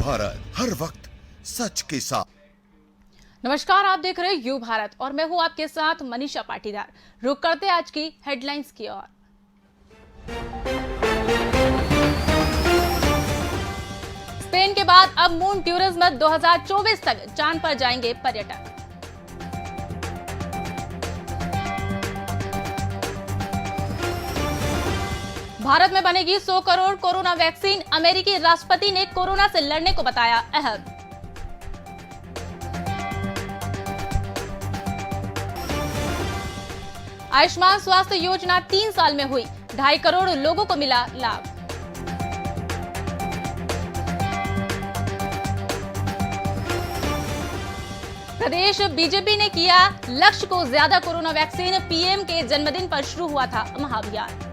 भारत, हर वक्त सच के साथ। नमस्कार, आप देख रहे हैं यू भारत और मैं हूं आपके साथ मनीषा पाटीदार। रुक करते हैं आज की हेडलाइंस की ओर। स्पेन के बाद अब मून टूरिज्म 2024 तक चांद पर जाएंगे पर्यटक। भारत में बनेगी 100 करोड़ कोरोना वैक्सीन। अमेरिकी राष्ट्रपति ने कोरोना से लड़ने को बताया अहम। आयुष्मान स्वास्थ्य योजना 3 साल में हुई, 2.5 करोड़ लोगों को मिला लाभ। प्रदेश बीजेपी ने किया लक्ष्य को ज्यादा कोरोना वैक्सीन। पीएम के जन्मदिन पर शुरू हुआ था महाअभियान।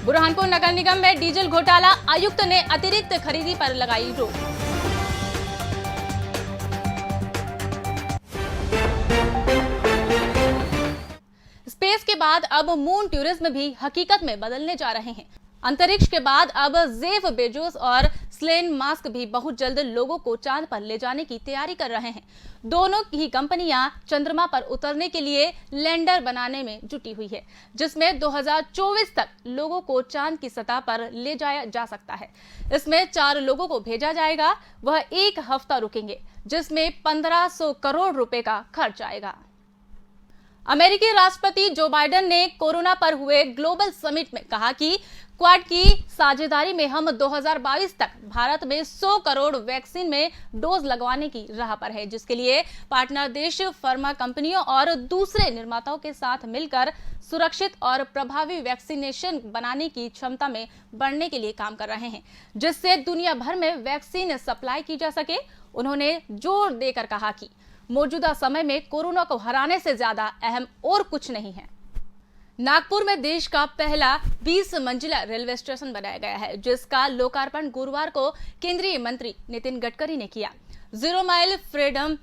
बुरहानपुर नगर निगम में डीजल घोटाला, आयुक्त ने अतिरिक्त खरीदी पर लगाई रोक। स्पेस के बाद अब मून टूरिज्म भी हकीकत में बदलने जा रहे हैं। अंतरिक्ष के बाद अब जेफ बेजोस और स्लेन मास्क भी बहुत जल्द लोगों को चांद पर ले जाने की तैयारी कर रहे हैं। दोनों ही कंपनियां चंद्रमा पर उतरने के लिए लैंडर बनाने में जुटी हुई है, जिसमें 2024 तक लोगों को चांद की सतह पर ले जाया जा सकता है। इसमें 4 लोगों को भेजा जाएगा। वह 1 हफ्ता रुकेंगे, जिसमें 1500 करोड़ रुपए का खर्च आएगा। अमेरिकी राष्ट्रपति जो बाइडेन ने कोरोना पर हुए ग्लोबल समिट में कहा कि क्वाड की साझेदारी में हम 2022 तक भारत में 100 करोड़ वैक्सीन में डोज लगवाने की राह पर है, जिसके लिए पार्टनर देश, फार्मा कंपनियों और दूसरे निर्माताओं के साथ मिलकर सुरक्षित और प्रभावी वैक्सीनेशन बनाने की क्षमता में बढ़ने के लिए काम कर रहे हैं, जिससे दुनिया भर में वैक्सीन सप्लाई की जा सके। उन्होंने जोर देकर कहा कि मौजूदा समय में कोरोना को हराने से ज्यादा अहम और कुछ नहीं है। नागपुर में देश का पहला 20 मंजिला रेलवे स्टेशन बनाया गया है, जिसका लोकार्पण गुरुवार को केंद्रीय मंत्री नितिन गडकरी ने किया। 0 माइल फ्रीडम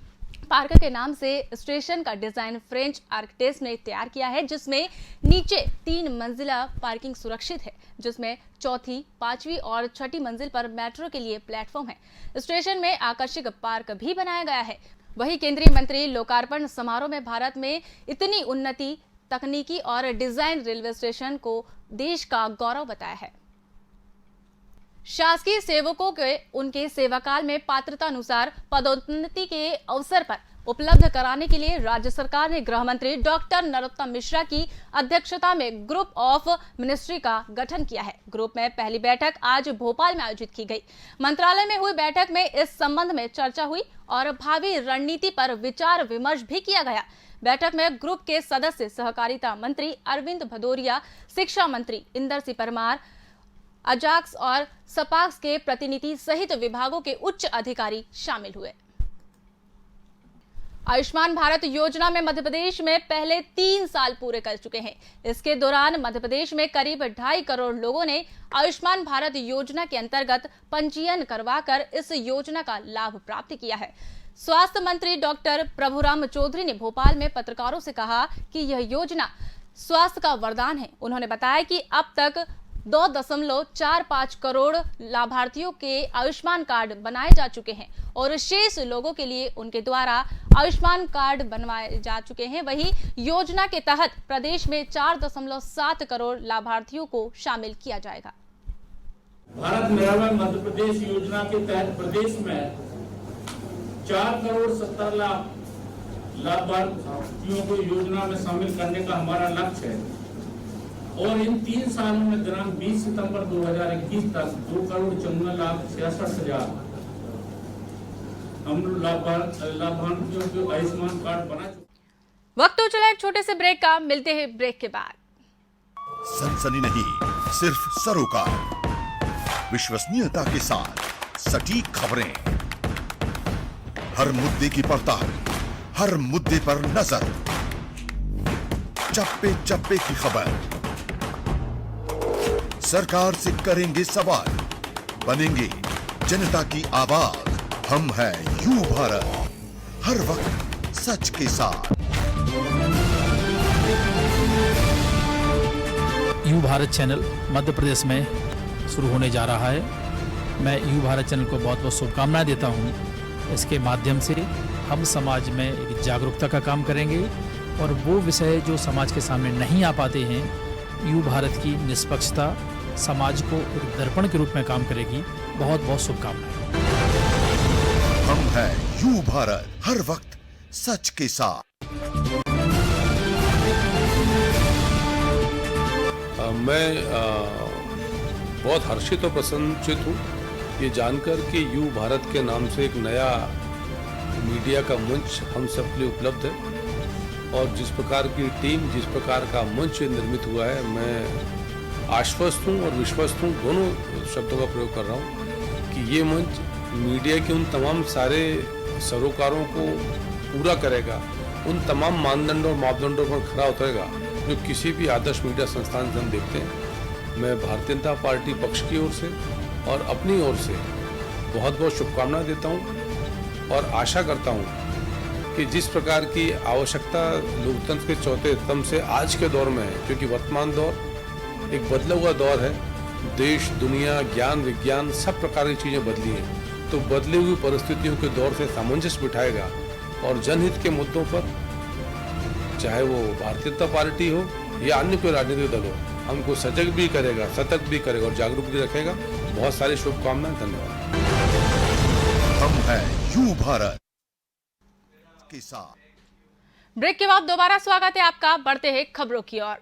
पार्क के नाम से स्टेशन का डिजाइन फ्रेंच आर्किटेक्ट ने तैयार किया है, जिसमें नीचे 3 मंजिला पार्किंग सुरक्षित है, जिसमें चौथी, 5वीं और 6ठी मंजिल पर मेट्रो के लिए प्लेटफॉर्म है। स्टेशन में आकर्षक पार्क भी बनाया गया है। वहीं केंद्रीय मंत्री लोकार्पण समारोह में भारत में इतनी उन्नति, तकनीकी और डिजाइन रेलवे स्टेशन को देश का गौरव बताया है। शासकीय सेवकों के उनके सेवाकाल में पात्रता अनुसार पदोन्नति के अवसर पर उपलब्ध कराने के लिए राज्य सरकार ने गृह मंत्री डॉक्टर नरोत्तम मिश्रा की अध्यक्षता में ग्रुप ऑफ मिनिस्ट्री का गठन किया है। ग्रुप में पहली बैठक आज भोपाल में आयोजित की गई। मंत्रालय में हुई बैठक में इस संबंध में चर्चा हुई और भावी रणनीति पर विचार विमर्श भी किया गया। बैठक में ग्रुप के सदस्य सहकारिता मंत्री अरविंद भदौरिया, शिक्षा मंत्री इंदर सिंह परमार, अजाक्स और सपाक्स के प्रतिनिधि सहित विभागों के उच्च अधिकारी शामिल हुए। आयुष्मान भारत योजना में मध्य प्रदेश में पहले 3 साल पूरे कर चुके हैं। इसके दौरान मध्य प्रदेश में करीब 2.5 करोड़ लोगों ने आयुष्मान भारत योजना के अंतर्गत पंजीयन करवाकर इस योजना का लाभ प्राप्त किया है। स्वास्थ्य मंत्री डॉक्टर प्रभुराम चौधरी ने भोपाल में पत्रकारों से कहा कि यह योजना स्वास्थ्य का वरदान है। उन्होंने बताया कि अब तक 2.45 करोड़ लाभार्थियों के आयुष्मान कार्ड बनाए जा चुके हैं और शेष लोगों के लिए उनके द्वारा आयुष्मान कार्ड बनवाए जा चुके हैं। वहीं योजना के तहत प्रदेश में 4.7 करोड़ लाभार्थियों को शामिल किया जाएगा। भारत निर्भर मध्य प्रदेश योजना के तहत प्रदेश में 4 करोड़ 70 लाख लाभार्थियों को योजना में शामिल करने का हमारा लक्ष्य है और इन 3 सालों में दिनांक 20 सितंबर 2021 तक 2 करोड़ 54,66,000 हम लाभार्थियों को आयुष्मान कार्ड बना चुके। वक्त तो चला एक छोटे से ब्रेक का, मिलते हैं ब्रेक के बाद। सनसनी नहीं, सिर्फ सरोकार, विश्वसनीयता के साथ सटीक खबरें, हर मुद्दे की पड़ताल, हर मुद्दे पर नजर, चप्पे चप्पे की खबर, सरकार से करेंगे सवाल, बनेंगे जनता की आवाज। हम हैं यू भारत, हर वक्त सच के साथ। यू भारत चैनल मध्य प्रदेश में शुरू होने जा रहा है। मैं यू भारत चैनल को बहुत बहुत शुभकामनाएं देता हूं। इसके माध्यम से हम समाज में एक जागरूकता का काम करेंगे और वो विषय जो समाज के सामने नहीं आ पाते हैं, यू भारत की निष्पक्षता समाज को एक दर्पण के रूप में काम करेगी। बहुत बहुत शुभकामनाएं। हम हैं यू भारत, हर वक्त सच के साथ। मैं बहुत हर्षित और प्रसन्नचित हूँ ये जानकर कि यू भारत के नाम से एक नया मीडिया का मंच हम सब के लिए उपलब्ध है और जिस प्रकार की टीम, जिस प्रकार का मंच निर्मित हुआ है, मैं आश्वस्त हूँ और विश्वस्त हूँ, दोनों शब्दों का प्रयोग कर रहा हूँ कि ये मंच मीडिया के उन तमाम सारे सरोकारों को पूरा करेगा, उन तमाम मानदंडों और मापदंडों पर खरा उतरेगा जो किसी भी आदर्श मीडिया संस्थान से हम देखते हैं। मैं भारतीय जनता पार्टी पक्ष की ओर से और अपनी ओर से बहुत बहुत शुभकामनाएं देता हूं और आशा करता हूं कि जिस प्रकार की आवश्यकता लोकतंत्र के चौथे स्तंभ से आज के दौर में है, क्योंकि वर्तमान दौर एक बदला हुआ दौर है, देश, दुनिया, ज्ञान, विज्ञान सब प्रकार की चीज़ें बदली हैं, तो बदली हुई परिस्थितियों के दौर से सामंजस्य बिठाएगा और जनहित के मुद्दों पर, चाहे वो भारतीय जनता पार्टी हो या अन्य कोई राजनीतिक दल हो, हमको सजग भी करेगा, सतर्क भी करेगा और जागरूक भी रखेगा। बहुत सारी शुभकामनाएं, धन्यवाद। हम हैं यू भारत के साथ। ब्रेक के बाद दोबारा स्वागत है आपका। बढ़ते हैं खबरों की ओर।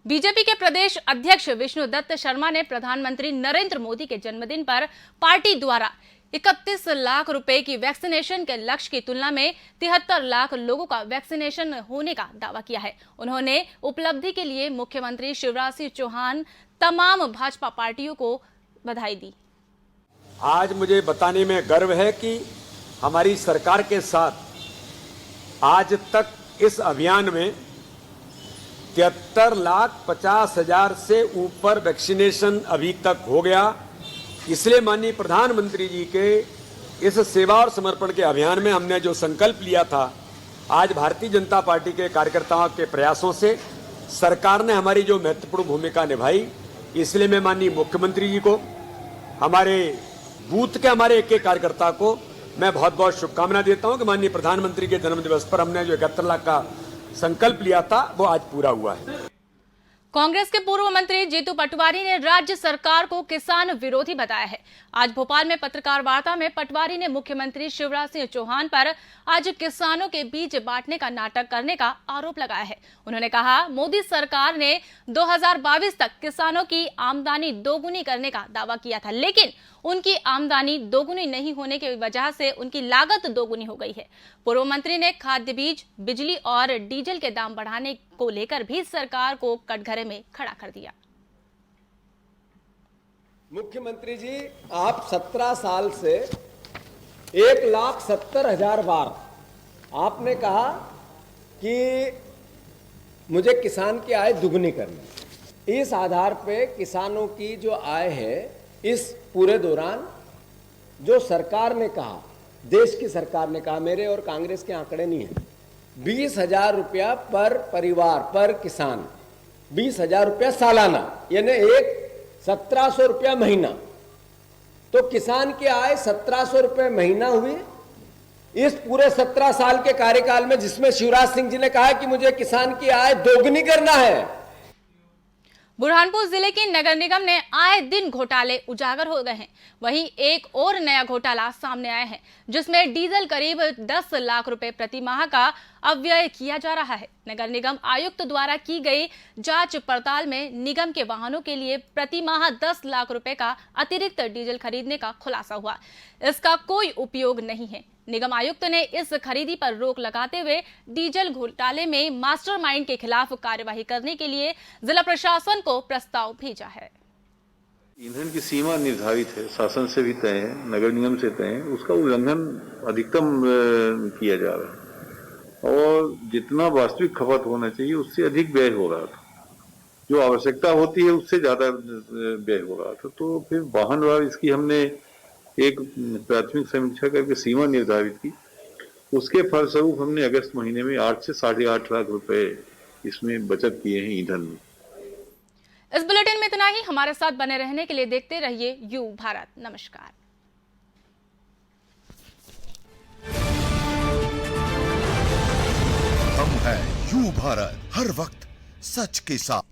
बीजेपी के प्रदेश अध्यक्ष विष्णुदत्त शर्मा ने प्रधानमंत्री नरेंद्र मोदी के जन्मदिन पर पार्टी द्वारा 31 लाख रुपए की वैक्सीनेशन के लक्ष्य की तुलना में 73 लाख लोगों का वैक्सीनेशन होने का दावा किया है। उन्होंने उपलब्धि के लिए मुख्यमंत्री शिवराज सिंह चौहान, तमाम भाजपा पार्टियों को बधाई दी। आज मुझे बताने में गर्व है कि हमारी सरकार के साथ आज तक इस अभियान में 73,50,000 से ऊपर वैक्सीनेशन अभी तक हो गया। इसलिए माननीय प्रधानमंत्री जी के इस सेवा और समर्पण के अभियान में हमने जो संकल्प लिया था, आज भारतीय जनता पार्टी के कार्यकर्ताओं के प्रयासों से सरकार ने हमारी जो महत्वपूर्ण भूमिका निभाई, इसलिए मैं माननीय मुख्यमंत्री जी को, हमारे बूथ के हमारे एक एक कार्यकर्ता को मैं बहुत बहुत शुभकामना देता हूं कि माननीय प्रधानमंत्री के जन्मदिवस पर हमने जो 71 लाख का संकल्प लिया था वो आज पूरा हुआ है। कांग्रेस के पूर्व मंत्री जीतू पटवारी ने राज्य सरकार को किसान विरोधी बताया है। आज भोपाल में पत्रकार वार्ता में पटवारी ने मुख्यमंत्री शिवराज सिंह चौहान पर आज किसानों के बीच बांटने का नाटक करने का आरोप लगाया है। उन्होंने कहा, मोदी सरकार ने 2022 तक किसानों की आमदनी दोगुनी करने का दावा किया था, लेकिन उनकी आमदनी दोगुनी नहीं होने की वजह से उनकी लागत दोगुनी हो गई है। पूर्व मंत्री ने खाद्य बीज, बिजली और डीजल के दाम बढ़ाने को लेकर भी सरकार को कटघरे में खड़ा कर दिया। मुख्यमंत्री जी, आप 17 साल से 1,70,000 बार आपने कहा कि मुझे किसान की आय दुगनी करनी। इस आधार पे किसानों की जो आय है, इस पूरे दौरान जो सरकार ने कहा, देश की सरकार ने कहा, मेरे और कांग्रेस के आंकड़े नहीं है, 20,000 रुपया पर परिवार पर किसान, 20,000 रुपया सालाना, यानी 1,700 रुपया महीना। तो किसान की आय 1,700 रुपये महीना हुई इस पूरे 17 साल के कार्यकाल में, जिसमें शिवराज सिंह जी ने कहा कि मुझे किसान की आय दोगुनी करना है। बुरहानपुर जिले की नगर निगम ने आए दिन घोटाले उजागर हो गए हैं। वहीं एक और नया घोटाला सामने आया है, जिसमें डीजल करीब 10 लाख रुपए प्रति माह का अव्यय किया जा रहा है। नगर निगम आयुक्त द्वारा की गई जांच पड़ताल में निगम के वाहनों के लिए प्रति माह 10 लाख रुपए का अतिरिक्त डीजल खरीदने का खुलासा हुआ। इसका कोई उपयोग नहीं है। निगम आयुक्त ने इस खरीदी पर रोक लगाते हुए डीजल घोटाले में मास्टरमाइंड के खिलाफ कार्यवाही करने के लिए जिला प्रशासन को प्रस्ताव भेजा है। ईंधन की सीमा निर्धारित है, शासन से भी तय है, नगर निगम से तय है, उसका उल्लंघन अधिकतम किया जा रहा है और जितना वास्तविक खपत होना चाहिए उससे अधिक व्यय हो रहा था। जो आवश्यकता होती है उससे ज्यादा व्यय हो रहा था। तो फिर वाहनवार इसकी हमने एक प्राथमिक समीक्षा करके सीमा निर्धारित की। उसके फलस्वरूप हमने अगस्त महीने में 8 से 8.5 लाख रुपए इसमें बचत किए हैं ईंधन में। इस बुलेटिन में इतना ही। हमारे साथ बने रहने के लिए देखते रहिए यू भारत। नमस्कार। हम हैं यू भारत, हर वक्त सच के साथ।